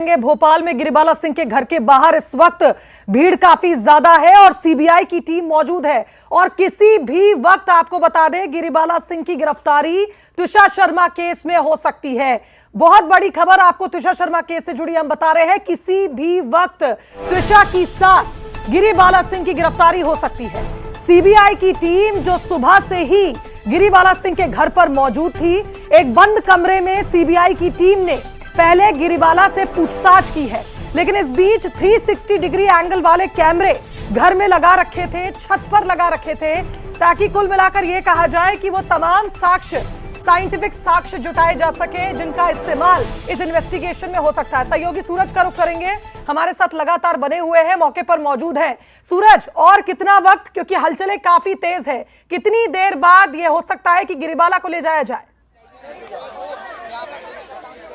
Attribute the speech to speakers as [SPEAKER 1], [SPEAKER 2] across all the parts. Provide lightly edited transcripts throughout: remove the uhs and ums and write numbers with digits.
[SPEAKER 1] भोपाल में गिरिबाला सिंह के घर के बाहर इस वक्त भीड़ काफी ज्यादा है और सीबीआई की टीम मौजूद है और किसी भी वक्त आपको बता दें गिरिबाला सिंह की गिरफ्तारी तुषार शर्मा केस में हो सकती है। बहुत बड़ी खबर आपको तुषार शर्मा केस से जुड़ी हम बता रहे हैं। किसी भी वक्त तुषार की सास गिरिबाला सिंह की गिरफ्तारी हो सकती है। सीबीआई की टीम जो सुबह से ही गिरिबाला सिंह के घर पर मौजूद थी, एक बंद कमरे में सीबीआई की टीम ने पहले गिरिबाला से पूछताछ की है, लेकिन इस बीच 360 डिग्री एंगल वाले कैमरे घर में लगा रखे थे, छत पर लगा रखे थे, ताकि कुल मिलाकर यह कहा जाए कि वो तमाम साक्ष्य, साइंटिफिक साक्ष्य जुटाए जा सके जिनका इस्तेमाल इस इन्वेस्टिगेशन में हो सकता है। सहयोगी सूरज का रुख करेंगे, हमारे साथ लगातार बने हुए हैं, मौके पर मौजूद हैं। सूरज, और कितना वक्त, क्योंकि हलचलें काफी तेज है, कितनी देर बाद यह हो सकता है कि गिरिबाला को ले जाया जाए?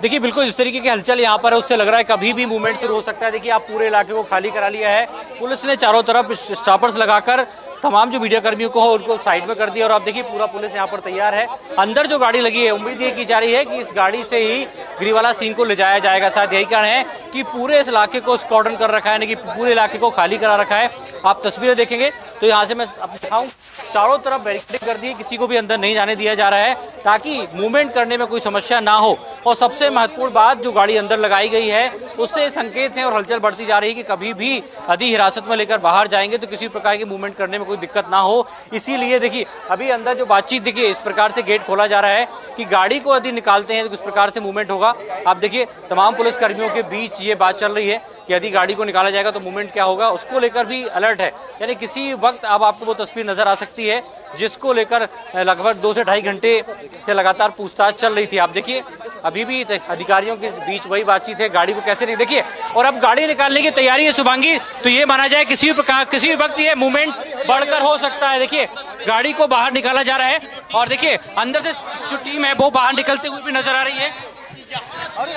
[SPEAKER 2] देखिए, बिल्कुल इस तरीके की हलचल यहाँ पर है, उससे लग रहा है कभी भी मूवमेंट शुरू हो सकता है। देखिए, आप पूरे इलाके को खाली करा लिया है, पुलिस ने चारों तरफ स्टॉपर्स लगाकर तमाम जो मीडिया कर्मियों को उनको साइड में कर दिया और आप देखिए पूरा पुलिस यहाँ पर तैयार है। अंदर जो गाड़ी लगी है, उम्मीद ये की जा रही है कि इस गाड़ी से ही गिरिबाला सिंह को ले जाया जाएगा। शायद यही कारण है कि पूरे इस इलाके को स्कॉर्डन कर रखा है, यानी कि पूरे इलाके को खाली करा रखा है। आप तस्वीरें देखेंगे तो यहाँ से मैं आपको दिखाऊं, चारों तरफ बैरिकेड कर दिए, किसी को भी अंदर नहीं जाने दिया जा रहा है ताकि मूवमेंट करने में कोई समस्या ना हो। और सबसे महत्वपूर्ण बात, जो गाड़ी अंदर लगाई गई है उससे संकेत है और हलचल बढ़ती जा रही है कि कभी भी अधि हिरासत में लेकर बाहर जाएंगे तो किसी प्रकार की मूवमेंट करने में कोई दिक्कत ना हो। इसीलिए देखिए अभी अंदर जो बातचीत, देखिए इस प्रकार से गेट खोला जा रहा है कि गाड़ी को यदि निकालते हैं तो किस प्रकार से मूवमेंट होगा। आप देखिए तमाम पुलिस कर्मियों के बीच ये बात चल रही है कि यदि गाड़ी को निकाला जाएगा तो मूवमेंट क्या होगा, उसको लेकर भी अलर्ट है। यानी किसी वक्त अब आपको वो तस्वीर नजर आ सकती है जिसको लेकर लगभग 2 से ढाई घंटे से लगातार पूछताछ चल रही थी। आप देखिए अभी भी अधिकारियों के बीच वही बातचीत है, गाड़ी को कैसे नहीं, देखिए, और अब गाड़ी निकालने की तैयारी है शुभांगी। तो ये माना जाए किसी भी वक्त ये मूवमेंट बढ़कर हो सकता है। देखिए गाड़ी को बाहर निकाला जा रहा है और देखिए अंदर से जो टीम है वो बाहर निकलते हुए भी नजर आ रही है।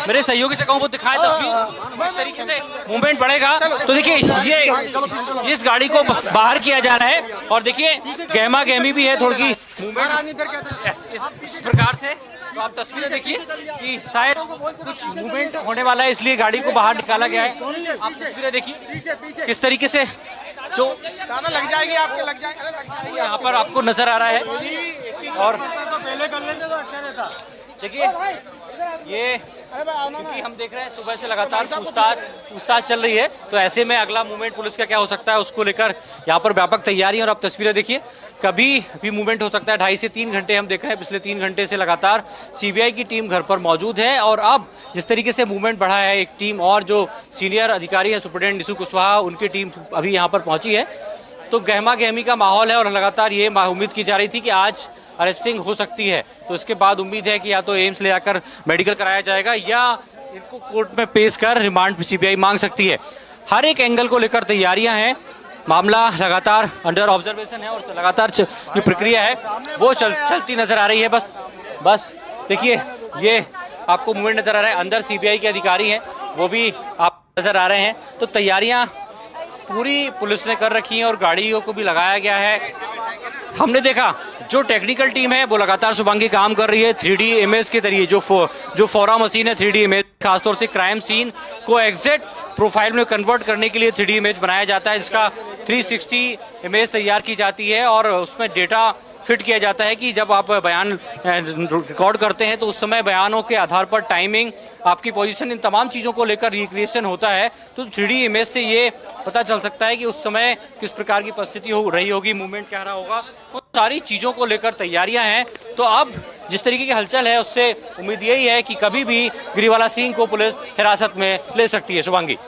[SPEAKER 2] मेरे सहयोगी से कहूँ वो दिखाए तस्वीर, इस तरीके से मूवमेंट बढ़ेगा तो देखिए ये इस गाड़ी को बाहर किया जा रहा है और देखिए गहमा गहमी भी है थोड़ी इस प्रकार से। तो आप तस्वीरें देखिए कि शायद कुछ मूवमेंट होने वाला है, इसलिए गाड़ी को बाहर निकाला गया है। आप तस्वीरें देखिए किस तरीके से जो
[SPEAKER 3] लग जाएगी, आपके लग जाएगी,
[SPEAKER 2] यहाँ पर आपको नजर आ रहा है। और देखिए ये क्योंकि हम देख रहे हैं सुबह से लगातार पूछताछ चल रही है, तो ऐसे में अगला मूवमेंट पुलिस का क्या हो सकता है उसको लेकर यहाँ पर व्यापक तैयारी। और आप तस्वीरें देखिए कभी भी मूवमेंट हो सकता है। 2.5 से 3 घंटे हम देख रहे हैं, पिछले 3 घंटे से लगातार सीबीआई की टीम घर पर मौजूद है। और अब जिस तरीके से मूवमेंट बढ़ा है, एक टीम और जो सीनियर अधिकारी है सुप्रिटेंडेंट निशु कुशवाहा, उनकी टीम अभी यहाँ पर पहुंची है, तो गहमा गहमी का माहौल है और लगातार ये उम्मीद की जा रही थी कि आज अरेस्टिंग हो सकती है। तो इसके बाद उम्मीद है कि या तो एम्स ले जाकर मेडिकल कराया जाएगा या इनको कोर्ट में पेश कर रिमांड सीबीआई मांग सकती है। हर एक एंगल को लेकर तैयारियां हैं, मामला लगातार अंडर ऑब्जर्वेशन है और लगातार जो प्रक्रिया है वो चलती नजर आ रही है। बस देखिए ये आपको मूवमेंट नजर आ रहा है, अंदर सीबीआई के अधिकारी हैं वो भी आप नजर आ रहे हैं। तो तैयारियां पूरी पुलिस ने कर रखी हैं और गाड़ियों को भी लगाया गया है। हमने देखा जो टेक्निकल टीम है वो लगातार शुभांगी काम कर रही है 3D इमेज के जरिए, जो फोरा मशीन है 3D इमेज, खासतौर से क्राइम सीन को एग्जैक्ट प्रोफाइल में कन्वर्ट करने के लिए 3D इमेज बनाया जाता है, जिसका 360 इमेज तैयार की जाती है और उसमें डेटा फिट किया जाता है कि जब आप बयान रिकॉर्ड करते हैं तो उस समय बयानों के आधार पर टाइमिंग, आपकी पोजीशन, इन तमाम चीज़ों को लेकर रिक्रिएशन होता है। तो 3D इमेज से ये पता चल सकता है कि उस समय किस प्रकार की परिस्थिति हो रही होगी, मूवमेंट क्या रहा होगा, तो सारी चीज़ों को लेकर तैयारियां हैं। तो अब जिस तरीके की हलचल है उससे उम्मीद यही है कि कभी भी गिरिबाला सिंह को पुलिस हिरासत में ले सकती है। शुभांगी।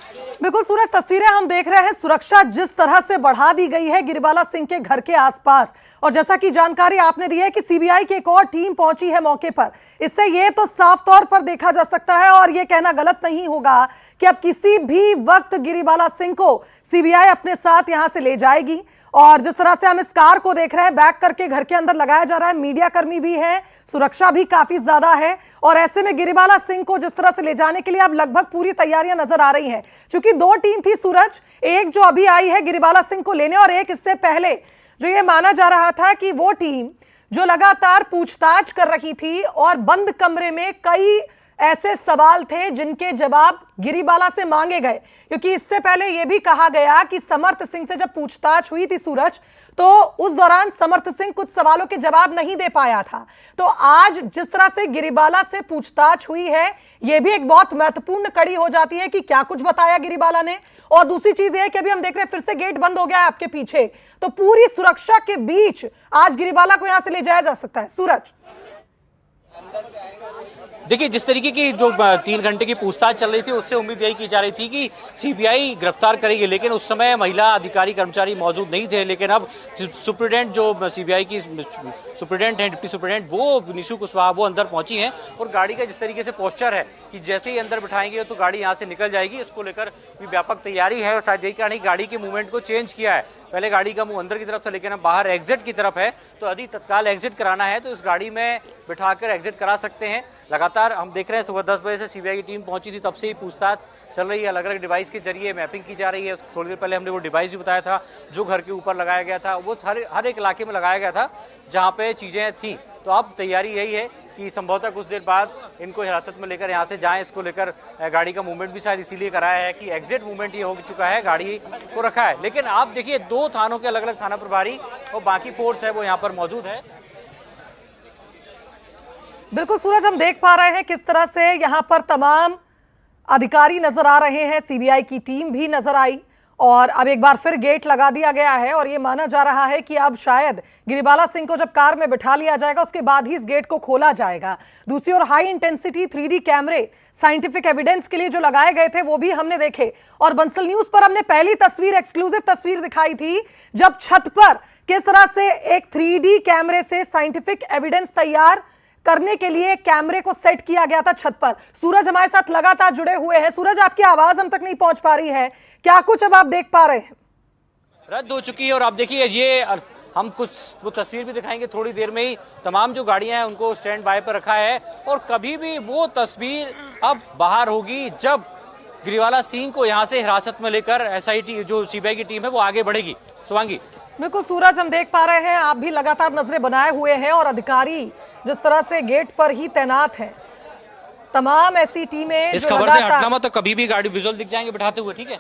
[SPEAKER 1] बिल्कुल सूरज, तस्वीरें हम देख रहे हैं, सुरक्षा जिस तरह से बढ़ा दी गई है गिरिबाला सिंह के घर के आसपास, और जैसा कि जानकारी आपने दी है कि सीबीआई की एक और टीम पहुंची है मौके पर, इससे ये तो साफ तौर पर देखा जा सकता है और ये कहना गलत नहीं होगा कि अब किसी भी वक्त गिरिबाला सिंह को सीबीआई अपने साथ यहां से ले जाएगी। और जिस तरह से हम इस कार को देख रहे हैं, बैक करके घर के अंदर लगाया जा रहा है, मीडिया कर्मी भी है, सुरक्षा भी काफी ज्यादा है और ऐसे में गिरिबाला सिंह को जिस तरह से ले जाने के लिए अब लगभग पूरी तैयारियां नजर आ रही हैं। चूंकि 2 टीम थी सूरज, एक जो अभी आई है गिरिबाला सिंह को लेने और एक इससे पहले जो ये माना जा रहा था कि वो टीम जो लगातार पूछताछ कर रही थी और बंद कमरे में कई ऐसे सवाल थे जिनके जवाब गिरिबाला से मांगे गए, क्योंकि इससे पहले यह भी कहा गया कि समर्थ सिंह से जब पूछताछ हुई थी सूरज, तो उस दौरान समर्थ सिंह कुछ सवालों के जवाब नहीं दे पाया था। तो आज जिस तरह से गिरिबाला से पूछताछ हुई है, यह भी एक बहुत महत्वपूर्ण कड़ी हो जाती है कि क्या कुछ बताया गिरिबाला ने। और दूसरी चीज यह है कि अभी हम देख रहे हैं फिर से गेट बंद हो गया है आपके पीछे, तो पूरी सुरक्षा के बीच आज गिरिबाला को यहां से ले जाया जा सकता है। सूरज,
[SPEAKER 2] देखिए, जिस तरीके की जो 3 घंटे की पूछताछ चल रही थी उससे उम्मीद यही की जा रही थी कि सीबीआई गिरफ्तार करेगी, लेकिन उस समय महिला अधिकारी कर्मचारी मौजूद नहीं थे। लेकिन अब सुप्रीडेंट जो सीबीआई की सुप्रीडेंट है, डिप्टी सुप्रीडेंट, वो निशु कुशवाहा, वो अंदर पहुंची हैं और गाड़ी का जिस तरीके से पोस्चर है कि जैसे ही अंदर बिठाएंगे तो गाड़ी यहाँ से निकल जाएगी, इसको लेकर भी व्यापक तैयारी है। और शायद यही कारण गाड़ी के मूवमेंट को चेंज किया है। पहले गाड़ी का मुंह अंदर की तरफ था, लेकिन अब बाहर एग्जिट की तरफ है, तो यदि तत्काल एग्जिट कराना है तो इस गाड़ी में बिठाकर एग्जिट करा सकते हैं। लगातार हम देख रहे हैं सुबह 10 बजे से सीबीआई की टीम पहुंची थी, तब से ही पूछताछ चल रही है। अलग अलग डिवाइस के जरिए मैपिंग की जा रही है। थोड़ी देर पहले हमने वो डिवाइस भी बताया था जो घर के ऊपर लगाया गया था, वो हर एक इलाके में लगाया गया था जहां पे चीजें थी। तो अब तैयारी यही है कि संभवतः कुछ देर बाद इनको हिरासत में लेकर यहाँ से जाएं। इसको लेकर गाड़ी का मूवमेंट भी शायद इसीलिए कराया है कि एग्जिट मूवमेंट ये हो चुका है, गाड़ी को रखा है। लेकिन आप देखिए, 2 थानों के अलग अलग थाना प्रभारी और बाकी फोर्स है वो यहाँ पर मौजूद है।
[SPEAKER 1] बिल्कुल सूरज, हम देख पा रहे हैं किस तरह से यहां पर तमाम अधिकारी नजर आ रहे हैं, सीबीआई की टीम भी नजर आई और अब एक बार फिर गेट लगा दिया गया है। और ये माना जा रहा है कि अब शायद गिरिबाला सिंह को जब कार में बिठा लिया जाएगा उसके बाद ही इस गेट को खोला जाएगा। दूसरी ओर हाई इंटेंसिटी 3D कैमरे साइंटिफिक एविडेंस के लिए जो लगाए गए थे वो भी हमने देखे। और बंसल न्यूज पर हमने पहली तस्वीर, एक्सक्लूसिव तस्वीर दिखाई थी जब छत पर किस तरह से एक 3D कैमरे से साइंटिफिक एविडेंस तैयार करने के लिए कैमरे को सेट किया गया था छत पर। सूरज हमारे साथ लगातार जुड़े हुए हैं। सूरज, आपकी आवाज हम तक नहीं पहुंच पा रही है, क्या कुछ अब आप देख पा रहे हैं?
[SPEAKER 2] रद्द हो चुकी है और आप देखिए, ये हम कुछ वो तस्वीर भी दिखाएंगे थोड़ी देर में ही। तमाम जो गाड़ियां हैं उनको स्टैंड बाय पर रखा है और कभी भी वो तस्वीर अब बाहर होगी जब गिरिबाला सिंह को यहां से हिरासत में लेकर एसआईटी जो सीबीआई की टीम है वो आगे बढ़ेगी। शुभांगी।
[SPEAKER 1] बिल्कुल सूरज, हम देख पा रहे हैं, आप भी लगातार नजरें बनाए हुए हैं और अधिकारी जिस तरह से गेट पर ही तैनात हैं, तमाम ऐसी टीमें
[SPEAKER 2] इस खबर से हटना मत, तो कभी भी गाड़ी विजुअल दिख जाएंगे बिठाते हुए, ठीक है?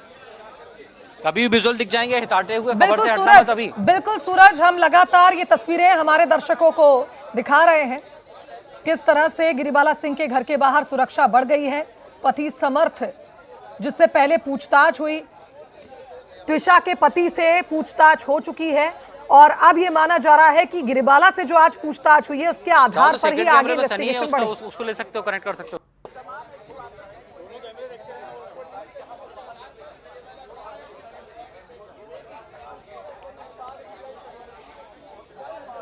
[SPEAKER 2] कभी भी विजुअल दिख जाएंगे हिताते हुए, खबर से हटना मत अभी।
[SPEAKER 1] बिल्कुल सूरज, हम लगातार ये तस्वीरें हमारे दर्शकों को दिखा रहे हैं किस तरह से गिरिबाला सिंह के घर के बाहर सुरक्षा बढ़ गई है। पति समर्थ, जिससे पहले पूछताछ हुई, त्रिशा के पति से पूछताछ हो चुकी है और अब ये माना जा रहा है कि गिरिबाला से जो आज पूछताछ हुई है उसके आधार पर ही आगे इन्वेस्टिगेशन बढ़ेगी।
[SPEAKER 2] उसको ले सकते हो, कनेक्ट कर सकते हो।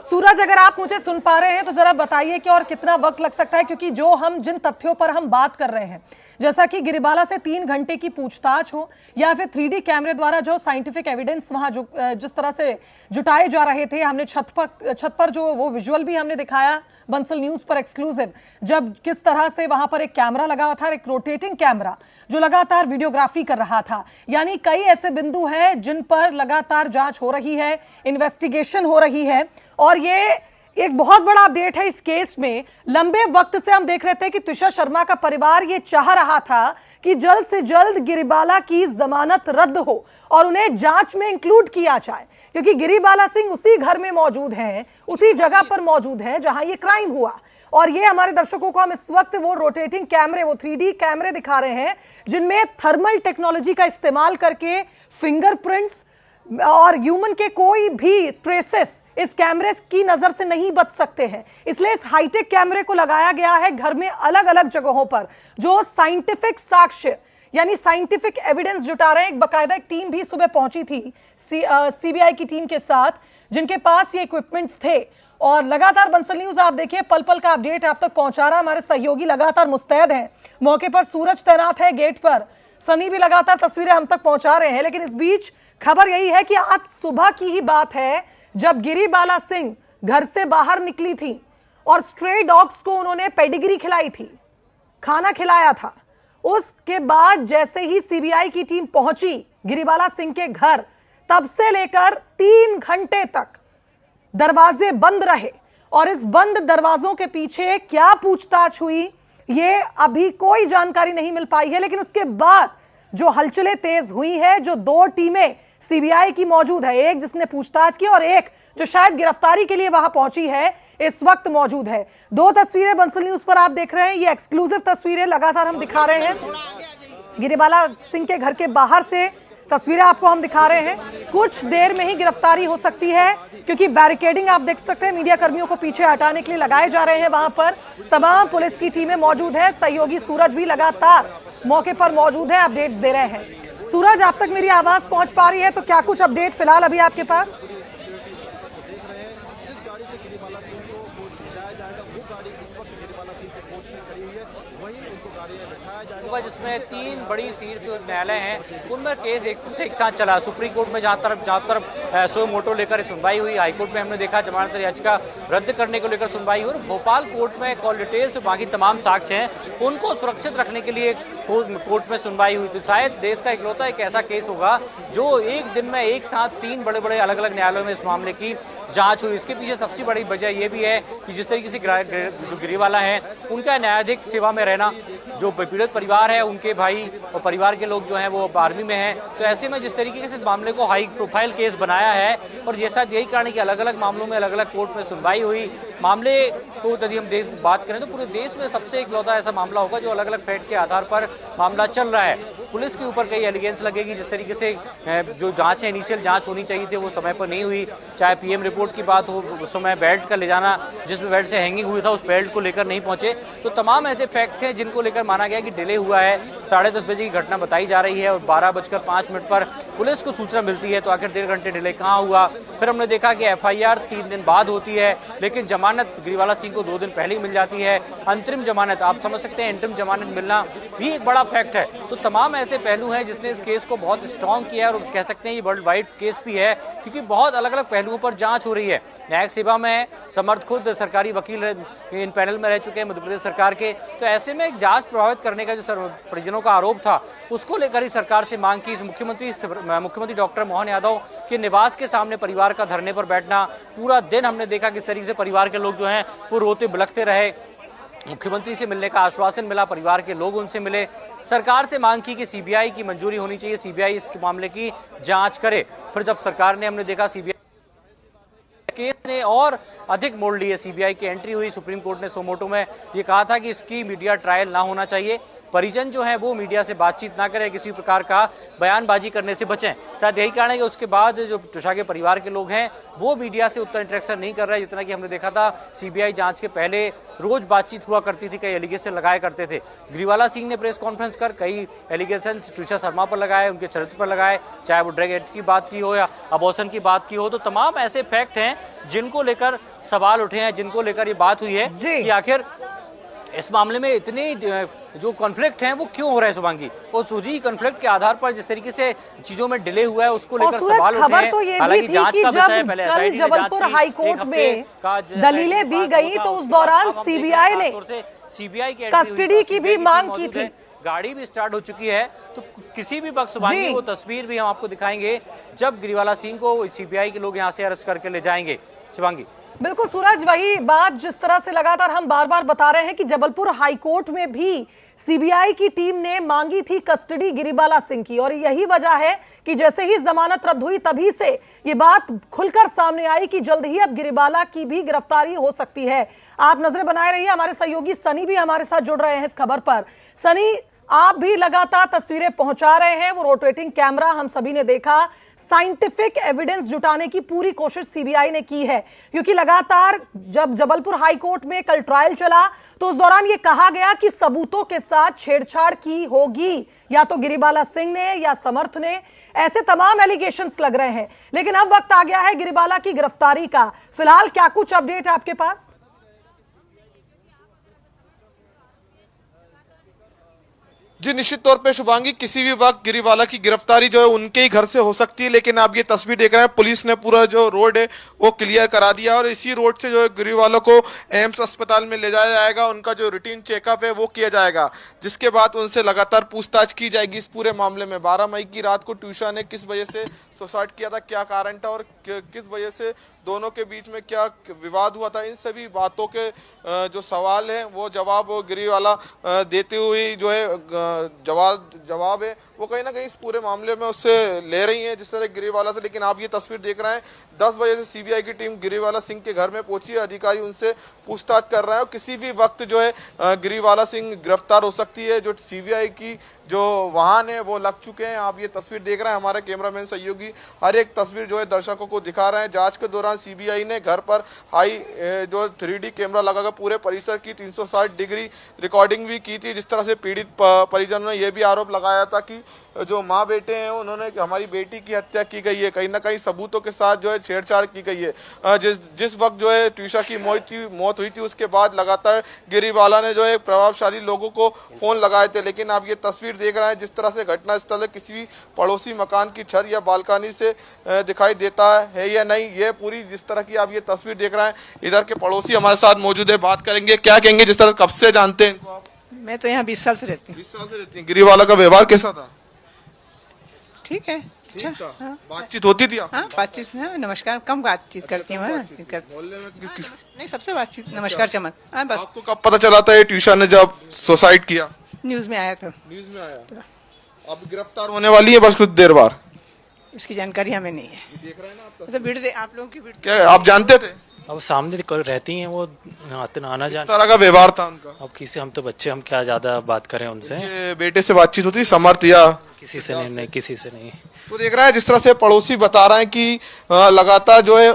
[SPEAKER 1] सूरज, अगर आप मुझे सुन पा रहे हैं तो जरा बताइए कि और कितना वक्त लग सकता है, क्योंकि जो हम जिन तथ्यों पर हम बात कर रहे हैं, जैसा कि गिरिबाला से 3 घंटे की पूछताछ हो या फिर 3D कैमरे द्वारा जो साइंटिफिक एविडेंस वहां जो जिस तरह से जुटाए जा रहे थे, हमने छत पर जो वो विजुअल भी हमने दिखाया बंसल न्यूज पर एक्सक्लूसिव, जब किस तरह से वहां पर एक कैमरा लगा हुआ था, एक रोटेटिंग कैमरा जो लगातार वीडियोग्राफी कर रहा था। यानी कई ऐसे बिंदु हैं जिन पर लगातार जांच हो रही है, इन्वेस्टिगेशन हो रही है और ये एक बहुत बड़ा अपडेट है इस केस में। लंबे वक्त से हम देख रहे थे कि त्रिशा शर्मा का परिवार ये चाह रहा था कि जल्द से जल्द गिरिबाला की जमानत रद्द हो और उन्हें जांच में इंक्लूड किया जाए, क्योंकि गिरिबाला सिंह उसी घर में मौजूद हैं, उसी जगह पर मौजूद हैं जहां ये क्राइम हुआ। और ये हमारे दर्शकों को हम इस वक्त वो रोटेटिंग कैमरे, वो 3D कैमरे दिखा रहे हैं जिनमें थर्मल टेक्नोलॉजी का इस्तेमाल करके फिंगरप्रिंट्स और ह्यूमन के कोई भी ट्रेसेस इस कैमरे की नजर से नहीं बच सकते हैं। इसलिए इस हाईटेक कैमरे को लगाया गया है घर में अलग अलग जगहों पर, जो साइंटिफिक साक्ष्य यानी साइंटिफिक एविडेंस जुटा रहे हैं। एक बकायदा एक टीम भी सुबह पहुंची थी सीबीआई की टीम के साथ, जिनके पास ये इक्विपमेंट्स थे और लगातार बंसल न्यूज आप देखिए पल पल का अपडेट आप तक पहुंचा रहा। हमारे सहयोगी लगातार मुस्तैद हैं, मौके पर सूरज तैनात है गेट पर, सनी भी लगातार तस्वीरें हम तक पहुंचा रहे हैं। लेकिन इस बीच खबर यही है कि आज सुबह की ही बात है जब गिरिबाला सिंह घर से बाहर निकली थी और स्ट्रे डॉग्स को उन्होंने पेडिग्री खिलाई थी, खाना खिलाया था। उसके बाद जैसे ही सीबीआई की टीम पहुंची गिरिबाला सिंह के घर, तब से लेकर 3 घंटे तक दरवाजे बंद रहे और इस बंद दरवाजों के पीछे क्या पूछताछ हुई, ये अभी कोई जानकारी नहीं मिल पाई है। लेकिन उसके बाद जो हलचलें तेज हुई है, जो दो टीमें सीबीआई की मौजूद है, एक जिसने पूछताछ की और एक जो शायद गिरफ्तारी के लिए वहां पहुंची है, इस वक्त मौजूद है। दो तस्वीरें बंसल न्यूज पर आप देख रहे हैं, ये एक्सक्लूसिव तस्वीरें लगातार हम दिखा रहे हैं। गिरिबाला सिंह के घर के बाहर से तस्वीरें आपको हम दिखा रहे हैं। कुछ देर में ही गिरफ्तारी हो सकती है, क्योंकि बैरिकेडिंग आप देख सकते हैं, मीडिया कर्मियों को पीछे हटाने के लिए लगाए जा रहे हैं। वहां पर तमाम पुलिस की टीमें मौजूद है। सहयोगी सूरज भी लगातार मौके पर मौजूद है, अपडेट्स दे रहे हैं। सूरज, आप तक मेरी आवाज पहुंच पा रही है तो क्या कुछ अपडेट फिलहाल अभी आपके पास?
[SPEAKER 2] जिसमें 3 बड़ी सीट जो न्यायालय हैं उनमें केस एक से एक साथ चला। सुप्रीम कोर्ट में जहाँ तरफ सो मोटो लेकर सुनवाई हुई, हाई कोर्ट में हमने देखा जमानत याचिका रद्द करने को लेकर सुनवाई हुई, और भोपाल कोर्ट में कॉल डिटेल्स और बाकी तमाम साक्ष्य हैं उनको सुरक्षित रखने के लिए कोर्ट में सुनवाई हुई। तो शायद देश का इकलौता एक ऐसा केस होगा जो एक दिन में एक साथ 3 बड़े बड़े अलग अलग न्यायालयों में इस मामले की जांच हुई। इसके पीछे सबसे बड़ी वजह यह भी है कि जिस तरीके से जो गिरीवाला है उनका न्यायाधीश सेवा में रहना, जो पीड़ित परिवार है उनके भाई और परिवार के लोग जो हैं वो आर्मी में हैं, तो ऐसे में जिस तरीके से इस मामले को हाई प्रोफाइल केस बनाया है, और जैसा यही कारण है कि अलग अलग मामलों में अलग अलग कोर्ट में सुनवाई हुई। मामले को यदि हम बात करें तो पूरे देश में सबसे इकलौता ऐसा मामला होगा जो अलग अलग फैक्ट के आधार पर मामला चल रहा है। पुलिस के ऊपर कई एलिगेंस लगेगी, जिस तरीके से जो जांच है, इनिशियल जांच होनी चाहिए थी वो समय पर नहीं हुई। चाहे पीएम रिपोर्ट की बात हो, उस समय बेल्ट का ले जाना जिसमें बेल्ट से हैंगिंग हुई था उस बेल्ट को लेकर नहीं पहुंचे, तो तमाम ऐसे फैक्ट हैं जिनको लेकर माना गया कि डिले हुआ है। 10:30 बजे की घटना बताई जा रही है और 12:05 पर पुलिस को सूचना मिलती है, तो आखिर 1.5 घंटे डिले कहाँ हुआ। फिर हमने देखा कि एफआईआर 3 दिन बाद होती है, लेकिन जमानत गिरीवाला सिंह को 2 दिन पहले ही मिल जाती है। अंतरिम जमानत, आप समझ सकते हैं, इंटरिम जमानत मिलना भी एक बड़ा फैक्ट है। तो तमाम ऐसे पहलू हैं जिसने इस केस को बहुत स्ट्रॉन्ग किया है, और कह सकते हैं ये वर्ल्ड वाइड केस भी है, क्योंकि बहुत अलग अलग पहलुओं पर जांच हो रही है। न्यायिक सेवा में समर्थ खुद सरकारी वकील इन पैनल में रह चुके हैं मध्य प्रदेश सरकार के, तो ऐसे में एक जांच प्रभावित करने का जो परिजनों का आरोप था उसको लेकर ही सरकार से मांग की। मुख्यमंत्री डॉक्टर मोहन यादव के निवास के सामने परिवार का धरने पर बैठना, पूरा दिन हमने देखा किस तरीके से परिवार के लोग जो हैं वो रोते बिलखते रहे। मुख्यमंत्री से मिलने का आश्वासन मिला, परिवार के लोग उनसे मिले, सरकार से मांग की कि सीबीआई की मंजूरी होनी चाहिए, सीबीआई इस मामले की जांच करे। फिर जब सरकार ने, हमने देखा सीबीआई केस ने और अधिक मोड़ लिए, सीबीआई की एंट्री हुई, सुप्रीम कोर्ट ने सोमोटो में ये कहा था कि इसकी मीडिया ट्रायल ना होना चाहिए, परिजन जो है वो मीडिया से बातचीत ना करें, किसी प्रकार का बयानबाजी करने से बचें। शायद यही कारण है कि उसके बाद जो तुषा के परिवार के लोग हैं वो मीडिया से उतना इंटरेक्शन नहीं कर रहे, जितना कि हमने देखा था सीबीआई जांच के पहले रोज बातचीत हुआ करती थी, कई एलिगेशन लगाया करते थे। गिरीवाला सिंह ने प्रेस कॉन्फ्रेंस कर कई एलिगेशन तुषा शर्मा पर लगाए, उनके चरित्र पर लगाए, चाहे वो ड्रग एक्ट की बात की हो या अबॉर्शन की बात की हो, तो तमाम ऐसे फैक्ट हैं जिनको लेकर सवाल उठे हैं, जिनको लेकर ये बात हुई है कि आखिर इस मामले में इतने जो कॉन्फ्लिक्ट हैं वो क्यों हो रहे हैं शुभांगी, और सूझी कॉन्फ्लिक्ट के आधार पर जिस तरीके से चीजों में डिले हुआ है उसको लेकर सवाल उठे हैं।
[SPEAKER 1] तो ये
[SPEAKER 2] हालांकि
[SPEAKER 1] भी थी
[SPEAKER 2] जांच
[SPEAKER 1] कि
[SPEAKER 2] का विषय है,
[SPEAKER 1] जब
[SPEAKER 2] पहले
[SPEAKER 1] कल जबलपुर हाई कोर्ट में दलीलें दी गई तो उस दौरान सीबीआई ने
[SPEAKER 2] सीबीआई की
[SPEAKER 1] कस्टडी की भी मांग की थी,
[SPEAKER 2] गाड़ी भी स्टार्ट हो चुकी है। तो किसी भी वक्त शुभांगी वो तस्वीर भी हम आपको दिखाएंगे जब गिरीवाला सिंह को सीबीआई के लोग यहाँ से अरेस्ट करके ले जाएंगे। शुभांगी,
[SPEAKER 1] बिल्कुल सूरज, वही बात जिस तरह से लगातार हम बार बार बता रहे हैं कि जबलपुर हाईकोर्ट में भी सीबीआई की टीम ने मांगी थी कस्टडी गिरीबाला सिंह की, और यही वजह है कि जैसे ही जमानत रद्द हुई तभी से ये बात खुलकर सामने आई कि जल्द ही अब गिरीबाला की भी गिरफ्तारी हो सकती है। आप नजरें बनाए रहिए, हमारे सहयोगी सनी भी हमारे साथ जुड़ रहे हैं इस खबर पर। सनी, आप भी लगातार तस्वीरें पहुंचा रहे हैं, वो रोटेटिंग कैमरा हम सभी ने देखा, साइंटिफिक एविडेंस जुटाने की पूरी कोशिश सीबीआई ने की है, क्योंकि लगातार जब जबलपुर हाई कोर्ट में कल ट्रायल चला तो उस दौरान ये कहा गया कि सबूतों के साथ छेड़छाड़ की होगी, या तो गिरीबाला सिंह ने या समर्थ ने, ऐसे तमाम एलिगेशंस लग रहे हैं। लेकिन अब वक्त आ गया है गिरीबाला की गिरफ्तारी का, फिलहाल क्या कुछ अपडेट आपके पास?
[SPEAKER 3] जी निश्चित तौर पे शुभांगी, किसी भी वक्त गिरीवाला की गिरफ्तारी जो है उनके ही घर से हो सकती है, लेकिन आप ये तस्वीर देख रहे हैं, पुलिस ने पूरा जो रोड है वो क्लियर करा दिया और इसी रोड से जो है गिरीवाला को एम्स अस्पताल में ले जाया जाएगा, उनका जो रूटीन चेकअप है वो किया जाएगा, जिसके बाद उनसे लगातार पूछताछ की जाएगी इस पूरे मामले में। 12 मई की रात को ट्यूशा ने किस वजह से सुसाइड किया था, क्या कारण था और किस वजह से दोनों के बीच में क्या विवाद हुआ था, इन सभी बातों के जो सवाल हैं वो जवाब गिरीवाला देते हुए जो है जवाब है वो कहीं ना कहीं इस पूरे मामले में उससे ले रही हैं जिस तरह गिरीवाला से। लेकिन आप ये तस्वीर देख रहे हैं 10 बजे से सीबीआई की टीम गिरीवाला सिंह के घर में पहुंची है, अधिकारी उनसे पूछताछ कर रहे हैं और किसी भी वक्त जो है गिरीवाला सिंह गिरफ्तार हो सकती है। जो सीबीआई की जो वाहन है वो लग चुके हैं, आप ये तस्वीर देख रहे हैं, हमारे कैमरामैन सहयोगी हर एक तस्वीर जो है दर्शकों को दिखा रहे हैं। जांच के दौरान सीबीआई ने घर पर हाई जो 3D कैमरा लगाकर पूरे परिसर की 360 डिग्री रिकॉर्डिंग भी की थी। जिस तरह से पीड़ित परिजनों ने यह भी आरोप लगाया था कि जो माँ बेटे हैं उन्होंने हमारी बेटी की हत्या की गई है, कहीं ना कहीं सबूतों के साथ जो है छेड़छाड़ की गई है। जिस वक्त जो है ट्यूशा की मौत हुई थी उसके बाद लगातार गिरीवाला ने जो है प्रभावशाली लोगों को फोन लगाए थे। लेकिन आप ये तस्वीर देख रहे हैं जिस तरह से घटना स्थल किसी भी पड़ोसी मकान की छत या बालकनी से दिखाई देता है या नहीं, ये पूरी जिस तरह की आप ये तस्वीर देख रहे हैं, इधर के पड़ोसी हमारे साथ मौजूद है, बात करेंगे। क्या कहेंगे, जिस तरह कब से जानते हैं इनको आप?
[SPEAKER 4] मैं तो यहाँ 20 साल से रहती हूँ।
[SPEAKER 3] 20 साल से रहती हैं। गिरीवाला का व्यवहार कैसा था?
[SPEAKER 4] ठीक है, अच्छा।
[SPEAKER 3] ठीक था।
[SPEAKER 4] हाँ,
[SPEAKER 3] बातचीत होती थी आप?
[SPEAKER 4] हाँ, बातचीत हाँ, नमस्कार कम बातचीत करती हूँ। बातचीत करती
[SPEAKER 3] मोहल्ले में
[SPEAKER 4] नहीं, सबसे बातचीत नमस्कार चमक। हाँ, बस
[SPEAKER 3] आपको कब पता चला था ये ट्यूशन ने जब सुसाइड किया?
[SPEAKER 4] न्यूज़ में आया था,
[SPEAKER 3] न्यूज में आया। अब गिरफ्तार होने वाली है बस कुछ देर बाद।
[SPEAKER 4] इसकी जानकारी हमें नहीं है।
[SPEAKER 3] देख रहे हैं ना आप
[SPEAKER 4] मतलब वीडियो आप लोगों की वीडियो
[SPEAKER 3] क्या आप जानते थे?
[SPEAKER 5] अब सामने रहती हैं वो आना
[SPEAKER 3] इस
[SPEAKER 5] जाना।
[SPEAKER 3] तरह का व्यवहार था उनका?
[SPEAKER 5] अब किसी हम तो बच्चे, हम क्या ज्यादा बात करें उनसे।
[SPEAKER 3] ये बेटे से बातचीत होती समर्थ या
[SPEAKER 5] किसी से नहीं, किसी से नहीं।
[SPEAKER 3] तो देख रहा है जिस तरह से पड़ोसी बता रहे हैं कि लगातार जो है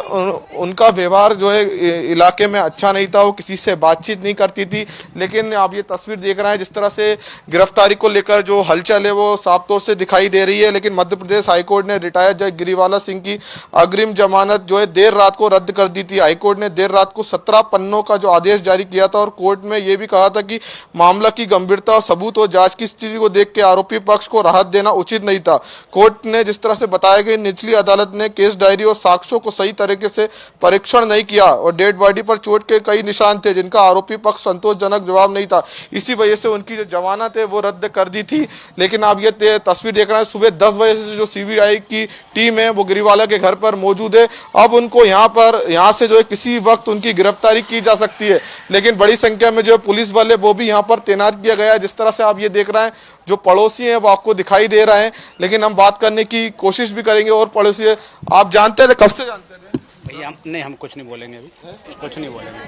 [SPEAKER 3] उनका व्यवहार जो है इलाके में अच्छा नहीं था, वो किसी से बातचीत नहीं करती थी। लेकिन आप ये तस्वीर देख रहे हैं जिस तरह से गिरफ्तारी को लेकर जो हलचल है वो साफ तौर से दिखाई दे रही है। लेकिन मध्य प्रदेश हाईकोर्ट ने रिटायर्ड जज गिरीवाला सिंह की अग्रिम जमानत जो है देर रात को रद्द कर दी थी। हाईकोर्ट ने देर रात को 17 पन्नों का जो आदेश जारी किया था और कोर्ट में ये भी कहा था कि मामला की गंभीरता, सबूत और जांच की स्थिति को देख के आरोपी पक्ष को राहत देना उचित नहीं था। कोर्ट ने जिस तरह से बताया गया, निचली अदालत ने केस डायरी और साक्ष्यों को सही तरीके से परीक्षण नहीं किया और डेड बॉडी पर चोट के कई निशान थे जिनका आरोपी पक्ष संतोषजनक जवाब नहीं था। इसी वजह से उनकी जो जमानत है वो रद्द कर दी थी। लेकिन आप ये तस्वीर देख रहे हैं, सुबह 10 बजे से जो सीबीआई की टीम है वो गिरीवाला के घर पर मौजूद है। अब उनको यहाँ से जो है किसी वक्त उनकी गिरफ्तारी की जा सकती है। लेकिन बड़ी संख्या में जो पुलिस वाले वो भी यहाँ पर तैनात किया गया है। जिस तरह से आप ये देख रहे हैं, जो पड़ोसी हैं वो आपको दिखाई दे रहे हैं। लेकिन हम बात करने की कोशिश भी करेंगे और पड़ोसी है। आप जानते थे, कब से जानते थे?
[SPEAKER 6] भैया नहीं, हम कुछ नहीं बोलेंगे अभी, कुछ नहीं बोलेंगे।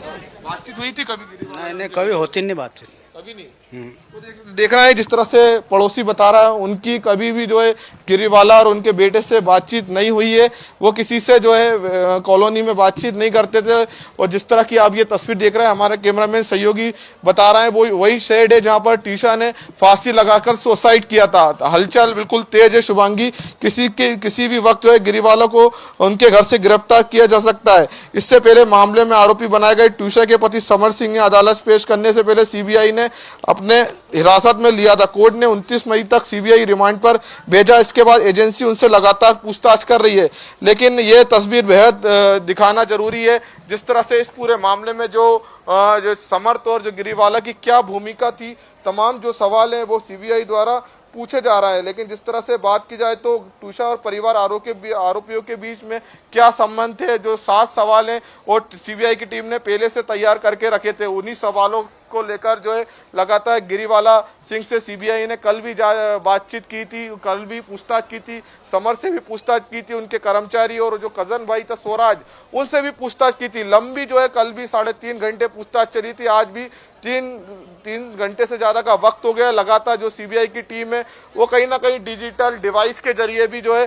[SPEAKER 3] बातचीत हुई थी कभी?
[SPEAKER 6] नहीं, कभी होती नहीं बातचीत,
[SPEAKER 3] कभी नहीं। तो देख रहा है जिस तरह से पड़ोसी बता रहा है, उनकी कभी भी जो है गिरीवाला और उनके बेटे से बातचीत नहीं हुई है। वो किसी से जो है कॉलोनी में बातचीत नहीं करते थे। और जिस तरह की आप ये तस्वीर देख रहे हैं, हमारे कैमरामैन सहयोगी बता रहे हैं, वो वही शेड है जहां पर टीशा ने फांसी लगाकर सुसाइड किया था। हलचल बिल्कुल तेज है शुभांगी, किसी भी वक्त जो है गिरीवाला को उनके घर से गिरफ्तार किया जा सकता है। इससे पहले मामले में आरोपी बनाए गए ट्यूशा के पति समर सिंह ने अदालत पेश करने से पहले सीबीआई ने अपने हिरासत में लिया था। कोर्ट ने 29 मई तक सीबीआई रिमांड पर भेजा। इसके बाद एजेंसी उनसे लगातार पूछताछ कर रही है। लेकिन यह तस्वीर बेहद दिखाना जरूरी है जिस तरह से इस पूरे मामले में जो समर्थ और जो गिरीवाला की क्या भूमिका थी, तमाम जो सवाल है वो सीबीआई द्वारा पूछे जा रहा है। लेकिन जिस तरह से बात की जाए तो ट्यूशा और परिवार आरोपियों के बीच में क्या संबंध थे, जो 7 सवाल हैं और सीबीआई की टीम ने पहले से तैयार करके रखे थे, उन्हीं सवालों को लेकर जो है लगातार गिरीवाला सिंह से सीबीआई ने कल भी बातचीत की थी, कल भी पूछताछ की थी, समर से भी पूछताछ की थी, उनके कर्मचारी और जो कजन भाई था स्वराज, उनसे भी पूछताछ की थी। लंबी जो है कल भी 3.5 घंटे पूछताछ चली थी। आज भी 3 घंटे से ज्यादा का वक्त हो गया। लगातार जो सीबीआई की टीम है वो कहीं ना कहीं डिजिटल डिवाइस के जरिए भी जो है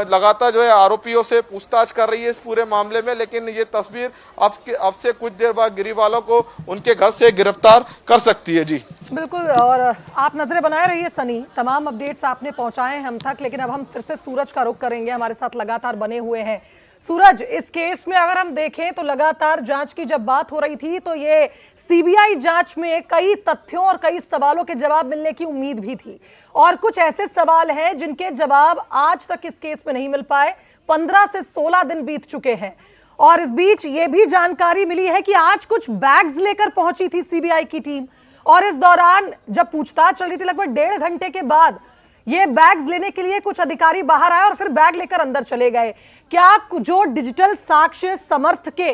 [SPEAKER 3] लगातार जो है आरोपियों से पूछताछ कर रही है इस पूरे मामले में। लेकिन ये तस्वीर अब से कुछ देर बाद गिरीवाला को उनके घर से गिरफ्तार कर सकती है। जी
[SPEAKER 1] बिल्कुल, और आप नजरें बनाए रहिए सनी, तमाम अपडेट्स आपने पहुंचाए हम तक। लेकिन अब हम फिर से सूरज का रुख करेंगे, हमारे साथ लगातार बने हुए हैं। सूरज, इस केस में अगर हम देखें तो लगातार जांच की जब बात हो रही थी तो ये सीबीआई जांच में कई तथ्यों और कई सवालों के जवाब मिलने की उम्मीद भी थी, और कुछ ऐसे सवाल हैं जिनके जवाब आज तक इस केस में नहीं मिल पाए। 15 से 16 दिन बीत चुके हैं और इस बीच ये भी जानकारी मिली है कि आज कुछ बैग्स लेकर पहुंची थी सीबीआई की टीम, और इस दौरान जब पूछताछ चल रही थी लगभग 1.5 घंटे के बाद ये बैग्स लेने के लिए कुछ अधिकारी बाहर आए और फिर बैग लेकर अंदर चले गए। क्या जो डिजिटल साक्ष्य समर्थ के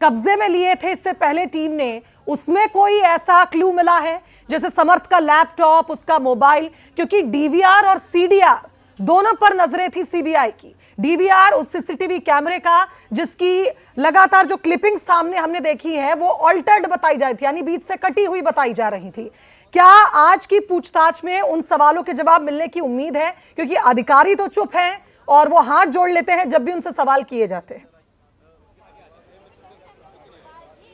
[SPEAKER 1] कब्जे में लिए थे इससे पहले टीम ने, उसमें कोई ऐसा क्लू मिला है? जैसे समर्थ का लैपटॉप, उसका मोबाइल, क्योंकि डीवीआर और सीडीआर दोनों पर नजरें थी सीबीआई की। डीवीआर उस सीसीटीवी कैमरे का जिसकी लगातार जो क्लिपिंग सामने हमने देखी है वो ऑल्टर्ड बताई जा रही थी, यानी बीच से कटी हुई बताई जा रही थी। क्या आज की पूछताछ में उन सवालों के जवाब मिलने की उम्मीद है? क्योंकि अधिकारी तो चुप हैं और वो हाथ जोड़ लेते हैं जब भी उनसे सवाल किए जाते हैं।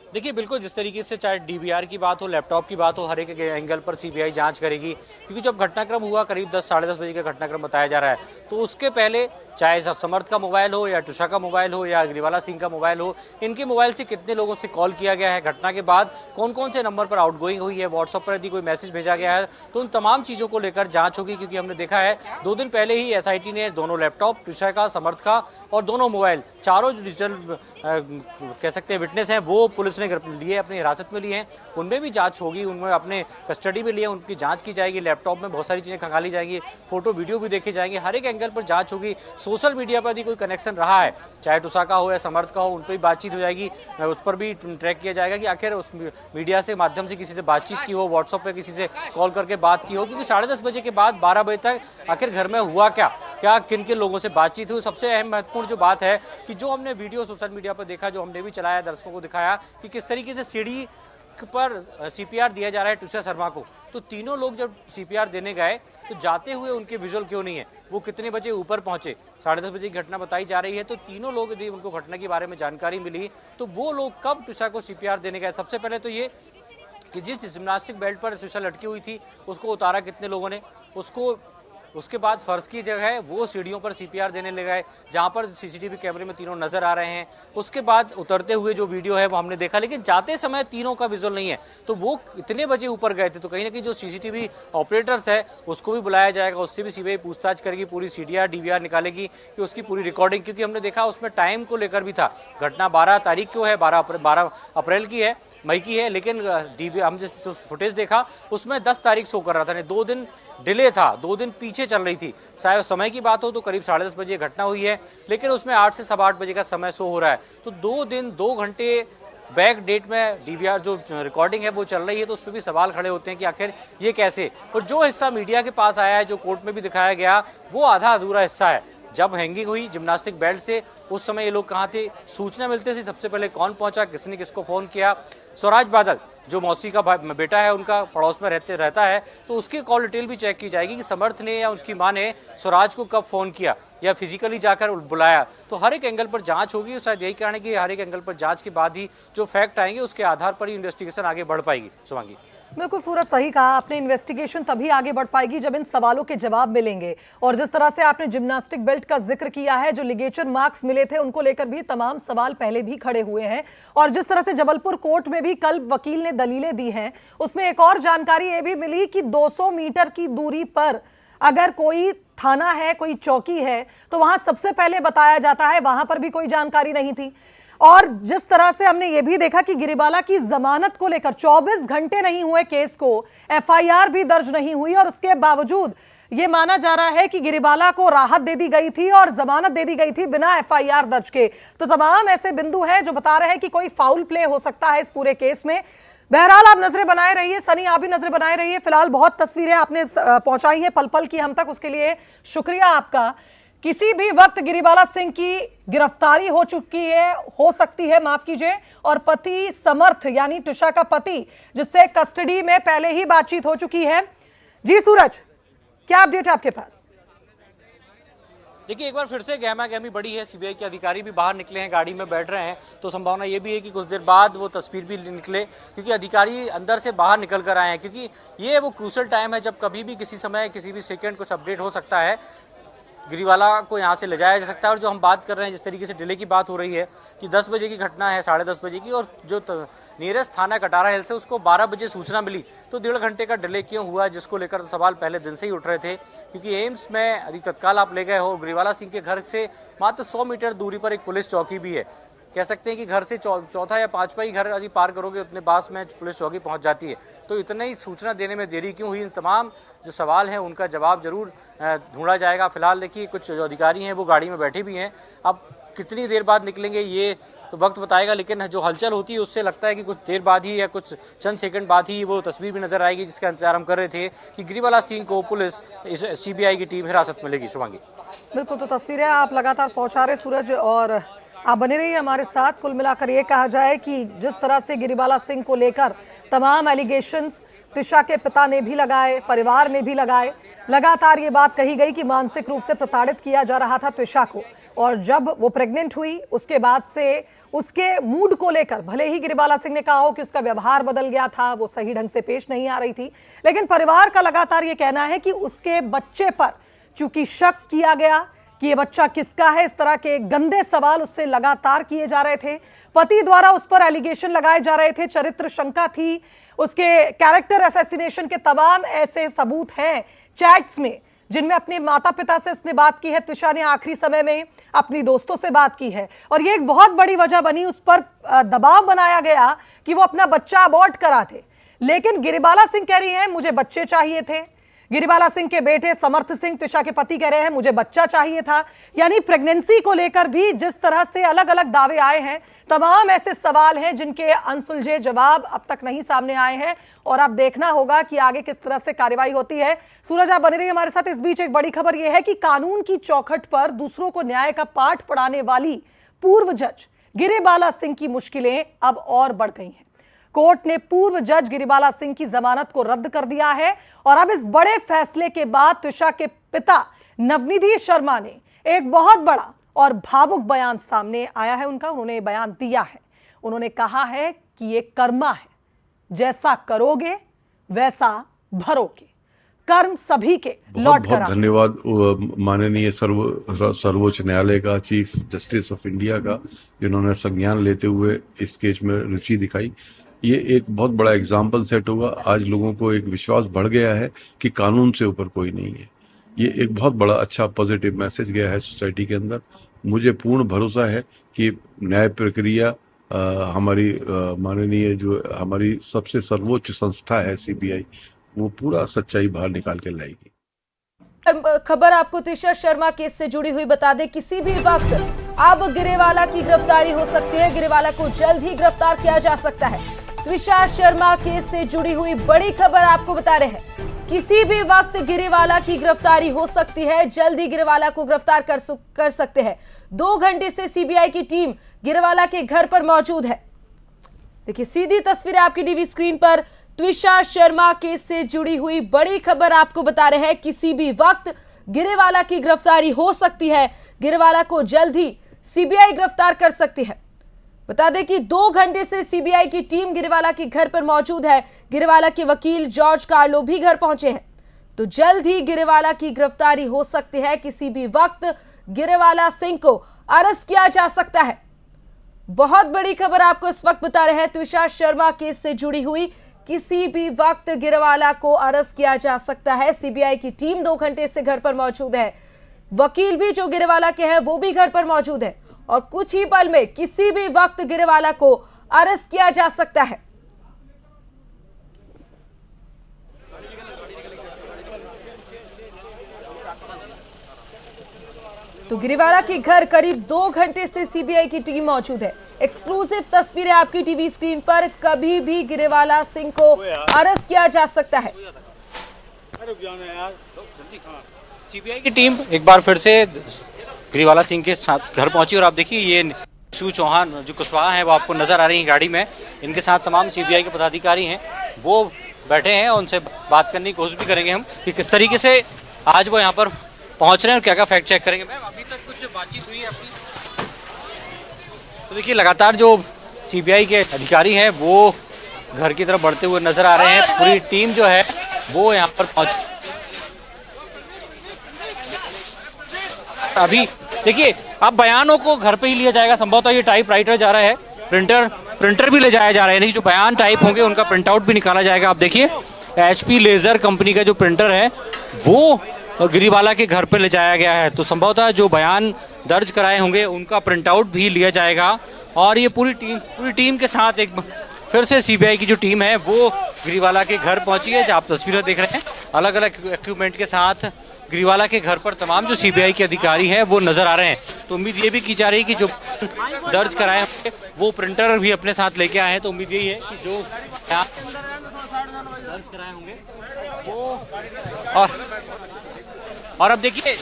[SPEAKER 2] देखिए, बिल्कुल जिस तरीके से चाहे डीवीआर की बात हो, लैपटॉप की बात हो, हर एक एंगल पर सीबीआई जांच करेगी। क्योंकि जब घटनाक्रम हुआ करीब 10 साढ़े 10 बजे का घटनाक्रम बताया जा रहा है, तो उसके पहले चाहे समर्थ का मोबाइल हो या तुषा का मोबाइल हो या गिरिवाला सिंह का मोबाइल हो, इनके मोबाइल से कितने लोगों से कॉल किया गया है, घटना के बाद कौन कौन से नंबर पर आउटगोइंग हुई है, व्हाट्सएप पर यदि कोई मैसेज भेजा गया है, तो उन तमाम चीज़ों को लेकर जांच होगी। क्योंकि हमने देखा है 2 दिन पहले ही एसआईटी ने दोनों लैपटॉप, तुषा का, समर्थ का और दोनों मोबाइल, चारों जो डिजिटल कह सकते हैं विटनेस हैं, वो पुलिस ने लिए, अपनी हिरासत में लिए हैं। उनमें भी जांच होगी, उनमें अपने कस्टडी में लिए, उनकी जांच की जाएगी। लैपटॉप में बहुत सारी चीज़ें खंगाली जाएंगी, फोटो वीडियो भी देखे जाएंगे, हर एक एंगल पर जांच होगी। सोशल मीडिया पर यदि कोई कनेक्शन रहा है, चाहे तुषा का हो या समर्थ का हो, उन पर भी बातचीत हो जाएगी। उस पर भी ट्रैक किया जाएगा कि आखिर उस मीडिया से माध्यम से किसी से बातचीत की हो, व्हाट्सएप पर किसी से कॉल करके बात की हो। क्योंकि 10:30 बजे के बाद 12 बजे तक आखिर घर में हुआ क्या, किन किन लोगों से बातचीत हुई। सबसे अहम महत्वपूर्ण जो बात है कि जो हमने वीडियो सोशल मीडिया पर देखा, जो हमने भी चलाया, दर्शकों को दिखाया कि किस तरीके से सीढ़ी पर सीपीआर दिया जा रहा है तुषार शर्मा को। तो तीनों लोग जब सीपीआर देने गए तो जाते हुए उनके विजुअल क्यों नहीं है, वो कितने बजे ऊपर पहुंचे, 10:30 बजे की घटना बताई जा रही है। तो तीनों लोग यदि उनको घटना के बारे में जानकारी मिली तो वो लोग कब तुषार को सीपीआर देने गए। सबसे पहले तो ये कि जिस जिम्नास्टिक बेल्ट पर तुषार लटकी हुई थी उसको उतारा कितने लोगों ने, उसके बाद फर्श की जगह वो सीढ़ियों पर सीपीआर देने ले गए जहां पर सीसीटीवी कैमरे में तीनों नजर आ रहे हैं। उसके बाद उतरते हुए जो वीडियो है वो हमने देखा, लेकिन जाते समय तीनों का विजुअल नहीं है। तो वो इतने बजे ऊपर गए थे, तो कहीं ना कहीं जो सीसीटीवी ऑपरेटर्स है उसको भी बुलाया जाएगा, उससे भी सीबीआई पूछताछ करेगी, पूरी सीडीआर डीवीआर निकालेगी कि उसकी पूरी रिकॉर्डिंग। क्योंकि हमने देखा उसमें टाइम को लेकर भी था, घटना 12 तारीख को है, 12 अप्रैल की है, मई की है, लेकिन हम जिस फुटेज देखा उसमें 10 तारीख शो कर रहा था, 2 दिन डिले था, 2 दिन पीछे चल रही थी। शायद समय की बात हो तो करीब 10:30 बजे घटना हुई है, लेकिन उसमें 8 से 8:15 बजे का समय शो हो रहा है। तो 2 दिन 2 घंटे बैक डेट में डीवीआर जो रिकॉर्डिंग है वो चल रही है। तो उस पर भी सवाल खड़े होते हैं कि आखिर ये कैसे। और जो हिस्सा मीडिया के पास आया है, जो कोर्ट में भी दिखाया गया, वो आधा अधूरा हिस्सा है। जब हैंगिंग हुई जिम्नास्टिक बेल्ट से, उस समय ये लोग कहाँ थे, सूचना मिलते से सबसे पहले कौन पहुंचा, किसने किसको फोन किया। स्वराज बादल जो मौसी का बेटा है, उनका पड़ोस में रहता है, तो उसकी कॉल डिटेल भी चेक की जाएगी कि समर्थ ने या उसकी मां ने स्वराज को कब फोन किया या फिजिकली जाकर बुलाया। तो हर एक एंगल पर जांच होगी। शायद यही कारण है कि हर एक एंगल पर जांच के बाद ही जो फैक्ट आएंगे उसके आधार पर ही इन्वेस्टिगेशन आगे बढ़ पाएगी। शुभांगी,
[SPEAKER 1] बिल्कुल सूरज, सही कहा आपने। इन्वेस्टिगेशन तभी आगे बढ़ पाएगी जब इन सवालों के जवाब मिलेंगे। और जिस तरह से आपने जिम्नास्टिक बेल्ट का जिक्र किया है, जो लिगेचर मार्क्स मिले थे उनको लेकर भी तमाम सवाल पहले भी खड़े हुए हैं। और जिस तरह से जबलपुर कोर्ट में भी कल वकील ने दलीलें दी हैं, उसमें एक और जानकारी ये भी मिली कि 200 मीटर की दूरी पर अगर कोई थाना है, कोई चौकी है, तो वहां सबसे पहले बताया जाता है। वहां पर भी कोई जानकारी नहीं थी। और जिस तरह से हमने ये भी देखा कि गिरिबाला की जमानत को लेकर 24 घंटे नहीं हुए केस को, एफआईआर भी दर्ज नहीं हुई, और उसके बावजूद ये माना जा रहा है कि गिरिबाला को राहत दे दी गई थी और जमानत दे दी गई थी बिना एफआईआर दर्ज के। तो तमाम ऐसे बिंदु हैं जो बता रहे हैं कि कोई फाउल प्ले हो सकता है इस पूरे केस में। बहरहाल आप नजरें बनाए रहिए, सनी आप भी नजरें बनाए रहिए। फिलहाल बहुत तस्वीरें आपने पहुंचाई हैं पल पल की हम तक, उसके लिए शुक्रिया आपका। किसी भी वक्त गिरिबाला सिंह की गिरफ्तारी हो सकती है, माफ कीजिए। और पति समर्थ यानी तुषा का पति, जिससे कस्टडी में पहले ही बातचीत हो चुकी है। जी सूरज, क्या अपडेट है आपके पास?
[SPEAKER 2] देखिए, एक बार फिर से गहमा गहमी बढ़ी है। सीबीआई के अधिकारी भी बाहर निकले हैं, गाड़ी में बैठ रहे हैं, तो संभावना ये भी है कि कुछ देर बाद वो तस्वीर भी निकले, क्योंकि अधिकारी अंदर से बाहर निकल कर आए हैं। क्योंकि ये वो क्रूशल टाइम है जब कभी भी किसी समय किसी भी सेकंड कुछ अपडेट हो सकता है। गिरिवाला को यहाँ से ले जाया जा सकता है। और जो हम बात कर रहे हैं, जिस तरीके से डिले की बात हो रही है कि 10 बजे की घटना है, 10:30 बजे की, और जो नियरेस्ट थाना कटारा हिल से उसको 12 बजे सूचना मिली, तो 1.5 घंटे का डिले क्यों हुआ, जिसको लेकर सवाल पहले दिन से ही उठ रहे थे। क्योंकि एम्स में यदि तत्काल आप ले गए हो, गिरिवाला सिंह के घर से मात्र 100 मीटर दूरी पर एक पुलिस चौकी भी है। कह सकते हैं कि घर से चौथा या पांचवा ही घर यदि पार करोगे उतने पास में पुलिस चौकी पहुंच जाती है। तो इतना ही सूचना देने में देरी क्यों हुई, इन तमाम जो सवाल हैं उनका जवाब जरूर ढूंढा जाएगा। फिलहाल देखिए कुछ जो अधिकारी हैं वो गाड़ी में बैठे भी हैं, अब कितनी देर बाद निकलेंगे ये तो वक्त बताएगा, लेकिन जो हलचल होती है उससे लगता है कि कुछ देर बाद ही या कुछ चंद सेकंड बाद ही वो तस्वीर भी नजर आएगी जिसका इंतजार हम कर रहे थे कि गिरिबाला सिंह को पुलिस सीबीआई की टीम हिरासत में लेगी। शुभांगी,
[SPEAKER 1] बिल्कुल, तो तस्वीरें आप लगातार पहुंचा रहे सूरज, और आप बने रहिए हमारे साथ। कुल मिलाकर ये कहा जाए कि जिस तरह से गिरिबाला सिंह को लेकर तमाम एलिगेशंस त्विषा के पिता ने भी लगाए, परिवार ने भी लगाए, लगातार ये बात कही गई कि मानसिक रूप से प्रताड़ित किया जा रहा था त्विषा को, और जब वो प्रेग्नेंट हुई उसके बाद से उसके मूड को लेकर भले ही गिरिबाला सिंह ने कहा हो कि उसका व्यवहार बदल गया था, वो सही ढंग से पेश नहीं आ रही थी, लेकिन परिवार का लगातार ये कहना है कि उसके बच्चे पर चूंकि शक किया गया कि ये बच्चा किसका है, इस तरह के गंदे सवाल उससे लगातार किए जा रहे थे। पति द्वारा उस पर एलिगेशन लगाए जा रहे थे, चरित्र शंका थी, उसके कैरेक्टर असैसिनेशन के तमाम ऐसे सबूत हैं चैट्स में जिनमें अपने माता पिता से उसने बात की है। त्विषा ने आखिरी समय में अपनी दोस्तों से बात की है, और ये एक बहुत बड़ी वजह बनी, उस पर दबाव बनाया गया कि वो अपना बच्चा अबॉर्ट करा दे। लेकिन गिरिबाला सिंह कह रही हैं मुझे बच्चे चाहिए थे, गिरिबाला सिंह के बेटे समर्थ सिंह त्विषा के पति कह रहे हैं मुझे बच्चा चाहिए था। यानी प्रेगनेंसी को लेकर भी जिस तरह से अलग अलग दावे आए हैं, तमाम ऐसे सवाल हैं जिनके अनसुलझे जवाब अब तक नहीं सामने आए हैं, और अब देखना होगा कि आगे किस तरह से कार्रवाई होती है। सूरज, आप बने रहिए हमारे साथ। इस बीच एक बड़ी खबर यह है कि कानून की चौखट पर दूसरों को न्याय का पाठ पढ़ाने वाली पूर्व जज गिरिबाला सिंह की मुश्किलें अब और बढ़ गई हैं। कोर्ट ने पूर्व जज गिरिबाला सिंह की जमानत को रद्द कर दिया है, और अब इस बड़े फैसले के बाद त्विषा के पिता नवनिधि शर्मा ने एक बहुत बड़ा और भावुक बयान सामने आया है उनका। उन्होंने बयान दिया है, उन्होंने कहा है कि ये कर्मा है, जैसा करोगे वैसा भरोगे, कर्म सभी के लौट कर आते।
[SPEAKER 7] धन्यवाद माननीय सर्वोच्च न्यायालय का, चीफ जस्टिस ऑफ इंडिया का, जिन्होंने संज्ञान लेते हुए इस केस में रुचि दिखाई। ये एक बहुत बड़ा एग्जाम्पल सेट होगा। आज लोगों को एक विश्वास बढ़ गया है कि कानून से ऊपर कोई नहीं है। ये एक बहुत बड़ा अच्छा पॉजिटिव मैसेज गया है सोसाइटी के अंदर। मुझे पूर्ण भरोसा है कि न्याय प्रक्रिया हमारी माननीय जो हमारी सबसे सर्वोच्च संस्था है सीबीआई, वो पूरा सच्चाई बाहर निकाल के लाएगी।
[SPEAKER 8] खबर आपको त्विषा शर्मा केस से जुड़ी हुई बता दें, किसी भी वक्त अब गिरिबाला की गिरफ्तारी हो सकती है, गिरिबाला को जल्द ही गिरफ्तार किया जा सकता है। त्विषा शर्मा केस से जुड़ी हुई बड़ी खबर आपको बता रहे हैं, किसी भी वक्त गिरिबाला की गिरफ्तारी हो सकती है, जल्द ही गिरिबाला को गिरफ्तार कर सकते हैं। 2 घंटे से सीबीआई की टीम गिरिबाला के घर पर मौजूद है। देखिए सीधी तस्वीरें आपकी टीवी स्क्रीन पर, त्विषा शर्मा केस से जुड़ी हुई बड़ी खबर आपको बता रहे हैं, किसी भी वक्त गिरिबाला की गिरफ्तारी हो सकती है, गिरिबाला को जल्द ही सीबीआई गिरफ्तार कर सकती है। बता दें कि 2 घंटे से सीबीआई की टीम गिरिबाला के घर पर मौजूद है। गिरिबाला के वकील जॉर्ज कार्लो भी घर पहुंचे हैं, तो जल्द ही गिरिबाला की गिरफ्तारी हो सकती है। किसी भी वक्त गिरिबाला सिंह को अरेस्ट किया जा सकता है। बहुत बड़ी खबर आपको इस वक्त बता रहे हैं, त्विषा शर्मा केस से जुड़ी हुई, किसी भी वक्त गिरिबाला को अरेस्ट किया जा सकता है। सीबीआई की टीम 2 घंटे से घर पर मौजूद है, वकील भी जो गिरिबाला के हैं वो भी घर पर मौजूद है, और कुछ ही पल में किसी भी वक्त गिरिबाला को अरेस्ट किया जा सकता है। तो गिरिबाला के घर करीब 2 घंटे से सीबीआई की टीम मौजूद है। एक्सक्लूसिव तस्वीरें आपकी टीवी स्क्रीन पर, कभी भी गिरिबाला सिंह को अरेस्ट किया जा सकता है।
[SPEAKER 2] सीबीआई की टीम एक बार फिर से गिरिबाला सिंह के साथ घर पहुंची, और आप देखिए ये शू चौहान जो कुशवाहा हैं वो आपको नजर आ रही हैं गाड़ी में, इनके साथ तमाम सीबीआई के पदाधिकारी हैं वो बैठे हैं, और उनसे बात करने की कोशिश भी करेंगे हम कि किस तरीके से आज वो यहाँ पर पहुंच रहे हैं और क्या क्या फैक्ट चेक करेंगे। मैम अभी तक कुछ बातचीत हुई है अपनी? तो देखिए लगातार जो सीबीआई के अधिकारी हैं वो घर की तरफ बढ़ते हुए नजर आ रहे हैं, पूरी टीम जो है वो यहाँ पर पहुंच। अभी देखिए अब बयानों को घर पे ही लिया जाएगा, संभवतः ये टाइप राइटर जा रहा है, प्रिंटर भी ले जाया जा रहा है, नहीं जो बयान टाइप होंगे उनका प्रिंट आउट भी निकाला जाएगा। आप देखिए HP लेजर कंपनी का जो प्रिंटर है वो गिरिबाला के घर पे ले जाया गया है, तो संभवतः जो बयान दर्ज कराए होंगे उनका प्रिंट आउट भी लिया जाएगा और ये पूरी टीम के साथ एक फिर से सीबीआई की जो टीम है वो गिरीवाला के घर पहुंची है। जहाँ आप तस्वीरें देख रहे हैं, अलग अलग इक्विपमेंट के साथ गिरीवाला के घर पर तमाम जो सीबीआई के अधिकारी हैं वो नजर आ रहे हैं। तो उम्मीद ये भी की जा रही है कि जो दर्ज कराए होंगे वो प्रिंटर भी अपने साथ लेके आए हैं। तो उम्मीद यही है कि जो दर्ज कराए होंगे वो और अब देखिए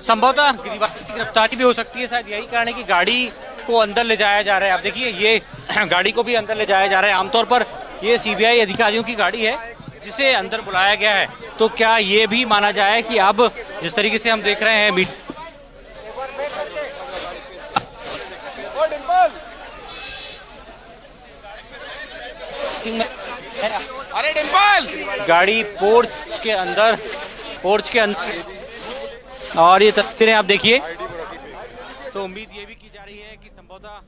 [SPEAKER 2] संभवतः गिरीवाला की गिरफ्तारी भी हो सकती है। शायद यही कारण है कि गाड़ी को अंदर ले जाया जा रहा है। आप देखिए ये गाड़ी को भी अंदर ले जाया जा रहा है। आमतौर पर ये सीबीआई अधिकारियों की गाड़ी है जिसे अंदर बुलाया गया है। तो क्या ये भी माना जाए कि अब जिस तरीके से हम देख रहे हैं
[SPEAKER 3] अरे डिंपल
[SPEAKER 2] गाड़ी पोर्च के अंदर और ये तस्वीरें आप देखिए। तो उम्मीद ये भी की जा रही है कि संभवतः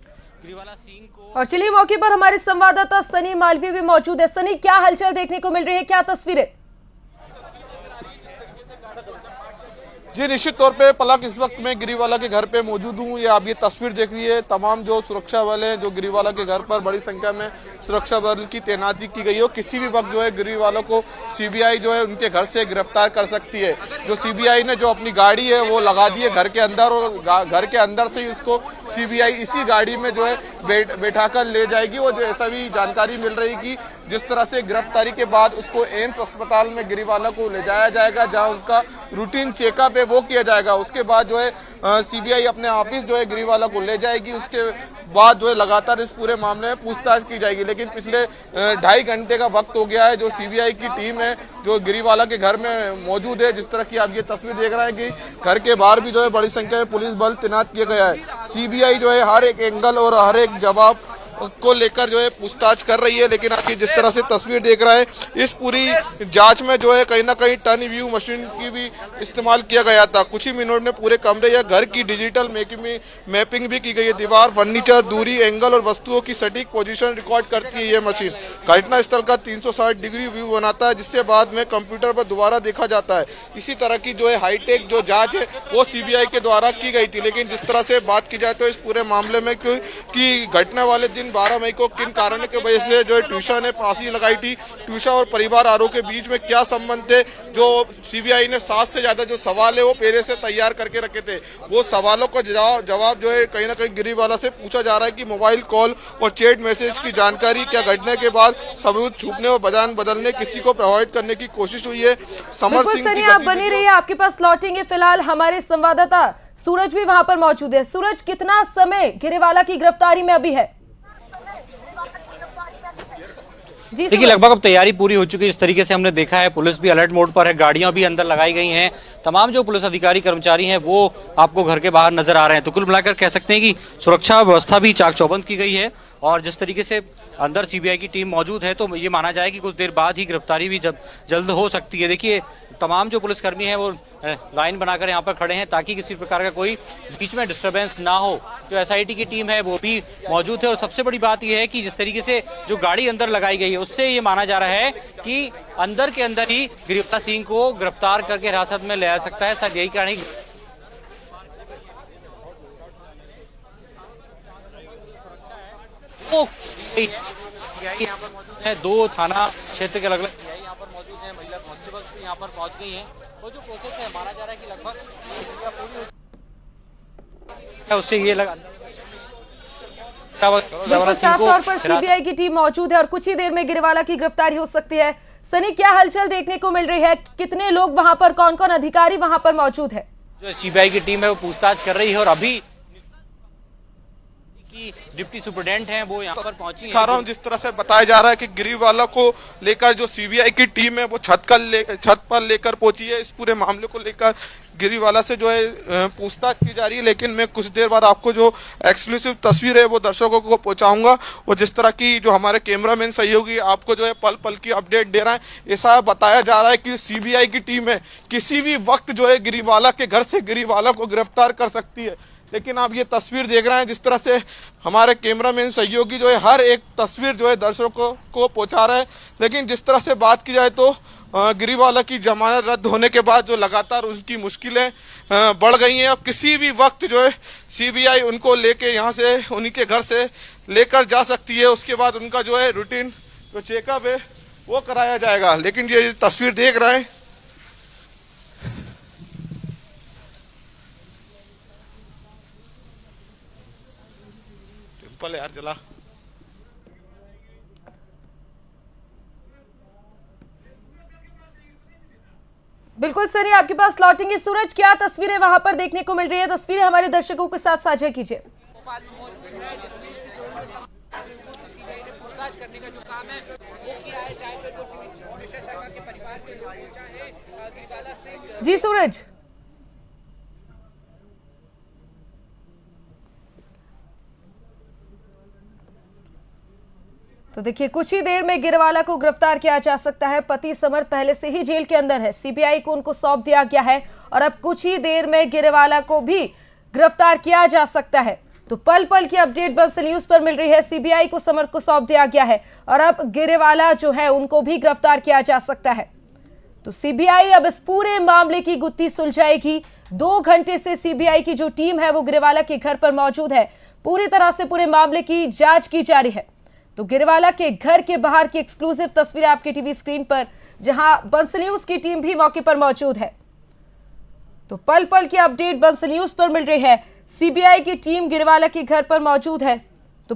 [SPEAKER 2] गिरीवाला सिंह को
[SPEAKER 8] और चलिए मौके पर हमारे संवाददाता सनी मालवीय भी मौजूद है। सनी, क्या हलचल देखने को मिल रही है, क्या तस्वीरें?
[SPEAKER 3] जी निश्चित तौर पे पलक इस वक्त मैं गिरीवाला के घर पे मौजूद हूँ। ये आप ये तस्वीर देख रही है, तमाम जो सुरक्षा बल हैं जो गिरीवाला के घर पर बड़ी संख्या में सुरक्षा बल की तैनाती की गई हो। किसी भी वक्त जो है गिरीवाला को सीबीआई जो है उनके घर से गिरफ्तार कर सकती है। जो सीबीआई ने जो अपनी गाड़ी है वो लगा दी है घर के अंदर और घर के अंदर से ही उसको सीबीआई इसी गाड़ी में जो है बैठा कर ले जाएगी। और ऐसा भी जानकारी मिल रही कि जिस तरह से गिरफ्तारी के बाद उसको एम्स अस्पताल में गिरीवाला को ले जाया जाएगा, जहां उसका रूटीन चेकअप है वो किया जाएगा। उसके बाद जो है सीबीआई अपने ऑफिस जो है गिरीवाला को ले जाएगी। उसके बाद जो है लगातार इस पूरे मामले में पूछताछ की जाएगी। लेकिन पिछले 2.5 घंटे का वक्त हो गया है जो सीबीआई की टीम है जो गिरीवाला के घर में मौजूद है। जिस तरह की आप ये तस्वीर देख रहे हैं कि घर के बाहर भी जो है बड़ी संख्या में पुलिस बल तैनात किया गया है। सीबीआई जो है हर एक एंगल और हर एक जवाब को लेकर जो है पूछताछ कर रही है। लेकिन आप जिस तरह से तस्वीर देख रहे हैं, इस पूरी जांच में जो है कहीं ना कहीं टर्न व्यू मशीन की भी इस्तेमाल किया गया था। कुछ ही मिनट में पूरे कमरे या घर की डिजिटल मैपिंग भी की गई है। दीवार, फर्नीचर, दूरी, एंगल और वस्तुओं की सटीक पोजीशन रिकॉर्ड करती है ये मशीन। घटना स्थल का 360 डिग्री व्यू बनाता है जिससे बाद में कंप्यूटर पर दोबारा देखा जाता है। इसी तरह की जो है हाईटेक जो जाँच है वो सीबीआई के द्वारा की गई थी। लेकिन जिस तरह से बात की जाए तो इस पूरे मामले में कि घटना वाले दिन 12 मई को किन कारणों की वजह से जो ट्यूशा ने फांसी लगाई थी, ट्यूशा और परिवार आरोप के बीच में क्या संबंध थे, जो सीबीआई ने 7 से ज्यादा जो सवाल है वो पहले से तैयार करके रखे थे। वो सवालों का जवाब जो है कहीं ना कहीं गिरीवाला से पूछा जा रहा है कि मोबाइल कॉल और चैट मैसेज की जानकारी क्या घटना के बाद सबूत छुपने और बयान बदलने किसी को प्रभावित करने की कोशिश हुई है। समर सिंह की
[SPEAKER 8] आप बने रहिए, आपके पास लौटेंगे। फिलहाल हमारे संवाददाता सूरज भी वहां पर मौजूद है। सूरज, कितना समय गिरीवाला की गिरफ्तारी में अभी है?
[SPEAKER 2] देखिए लगभग अब तैयारी पूरी हो चुकी है। इस तरीके से हमने देखा है पुलिस भी अलर्ट मोड पर है, गाड़ियां भी अंदर लगाई गई हैं। तमाम जो पुलिस अधिकारी कर्मचारी हैं वो आपको घर के बाहर नजर आ रहे हैं। तो कुल मिलाकर कह सकते हैं कि सुरक्षा व्यवस्था भी चाक चौबंद की गई है। और जिस तरीके से अंदर सीबीआई की टीम मौजूद है तो ये माना जाए कि कुछ देर बाद ही गिरफ्तारी भी जल्द हो सकती है। देखिए तमाम जो पुलिसकर्मी हैं वो लाइन बनाकर यहाँ पर खड़े हैं ताकि किसी प्रकार का कोई बीच में डिस्टरबेंस ना हो। जो एसआईटी की टीम है वो भी मौजूद है। और सबसे बड़ी बात यह है कि जिस तरीके से जो गाड़ी अंदर लगाई गई है उससे ये माना जा रहा है कि अंदर के अंदर ही गिरीवाला सिंह को गिरफ्तार करके हिरासत में ले आ सकता है। शायद यही कारण यहाँ पर मौजूद है। 2 थाना क्षेत्र के अलग अलग यहाँ पर मौजूद है। महिला कांस्टेबल्स भी यहाँ पर पहुंच गई हैं। तो जो प्रोसेस है माना जा रहा है कि लगभग उससे ये लगा
[SPEAKER 8] साफ तौर पर सीबीआई की टीम मौजूद है और कुछ ही देर में गिरीवाला की गिरफ्तारी हो सकती है। सनी, क्या हलचल देखने को मिल रही है? कितने लोग वहां पर, कौन कौन अधिकारी वहां पर मौजूद है?
[SPEAKER 2] जो सीबीआई की टीम है वो पूछताछ कर रही है और अभी की डिप्टी सुपरिटेंडेंट हैं वो यहाँ पर पहुंची है।
[SPEAKER 3] जिस तरह से बताया जा रहा है कि गिरीवाला को लेकर जो सीबीआई की टीम है वो छत पर लेकर पहुंची है। इस पूरे मामले को लेकर गिरीवाला से जो है पूछताछ की जा रही है। लेकिन मैं कुछ देर बाद आपको जो एक्सक्लूसिव तस्वीर है वो दर्शकों को पहुंचाऊंगा। और जिस तरह की जो हमारे कैमरामैन सहयोगी आपको जो है पल पल की अपडेट दे रहा है। ऐसा बताया जा रहा है कि सीबीआई की टीम है किसी भी वक्त जो है गिरीवाला के घर से गिरीवाला को गिरफ्तार कर सकती है। लेकिन आप ये तस्वीर देख रहे हैं जिस तरह से हमारे कैमरामैन सहयोगी जो है हर एक तस्वीर जो है दर्शकों को पहुंचा रहे हैं। लेकिन जिस तरह से बात की जाए तो गिरीवाला की जमानत रद्द होने के बाद जो लगातार उनकी मुश्किलें बढ़ गई हैं। अब किसी भी वक्त जो है सीबीआई उनको लेके यहाँ से उन्हीं के घर से लेकर जा सकती है। उसके बाद उनका जो है रूटीन जो चेकअप है वो कराया जाएगा। लेकिन ये तस्वीर देख रहे हैं, टेम्पल यार चला
[SPEAKER 8] बिल्कुल सनी, आपके पास लौटेंगे। सूरज, क्या तस्वीरें वहां पर देखने को मिल रही है? तस्वीरें हमारे दर्शकों के साथ साझा कीजिए।
[SPEAKER 2] करने का जो काम है वो किया है, चाहे फिर वो त्रिशा शर्मा के परिवार के लोग हो, चाहे गिरिवाला सिंह।
[SPEAKER 8] जी सूरज, तो देखिए कुछ ही देर में गिरवाला को गिरफ्तार किया जा सकता है। पति समर्थ पहले से ही जेल के अंदर है, सीबीआई को उनको सौंप दिया गया है और अब कुछ ही देर में गिरवाला को भी गिरफ्तार किया जा सकता है। तो पल पल की अपडेट बंसल न्यूज पर मिल रही है। सीबीआई को समर्थ को सौंप दिया गया है और अब गिरवाला जो है उनको भी गिरफ्तार किया जा सकता है। तो सीबीआई अब इस पूरे मामले की गुत्थी सुलझाएगी। 2 घंटे से सीबीआई की जो टीम है वो गिरवाला के घर पर मौजूद है। पूरी तरह से पूरे मामले की जांच की जा रही है। तो गिरवाला के घर के बाहर की एक्सक्लूसिव तस्वीरें आपके टीवी स्क्रीन पर, जहां बंसल न्यूज की टीम भी मौके पर मौजूद है। तो पल पल की अपडेट बंसल न्यूज पर मिल रही है। सीबीआई की टीम गिरवाला के घर पर मौजूद है। तो